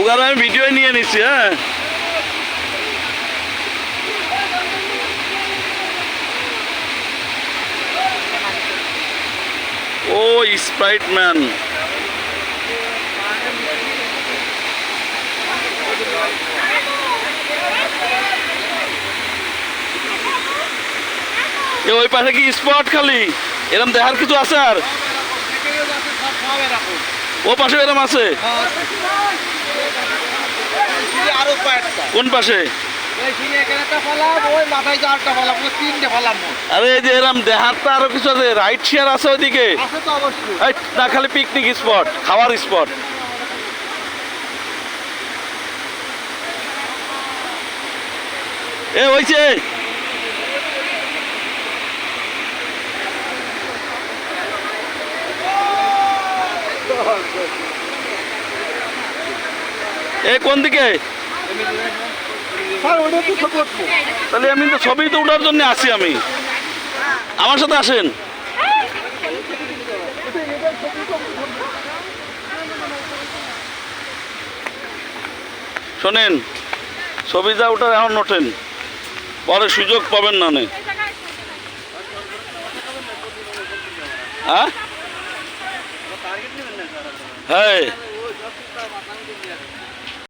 ওখানে আমি ভিডিও নিয়ে নিচ্ছি। হ্যাঁ, ও স্প্রাইট ম্যান। ওই পাশে কি স্পট খালি এরকম দেখার কিছু আছে? আর ও পাশে এরকম আছে? কোন পাশে? আরে এই যে এরকম দেখার তো আরো কিছু আছে, রাইড শেয়ার আছে ওইদিকে না? খালি পিকনিক স্পট, খাওয়ার স্পট। এ হয়েছে এ কোন দিকে? তাহলে আমি তো ছবি তো ওঠার জন্য আসি। আমি আমার সাথে আসেন। শোনেন, ছবি যা ওঠার এখন ওঠেন, পরে সুযোগ পাবেন না। হ্যাঁ, হ্যাঁ।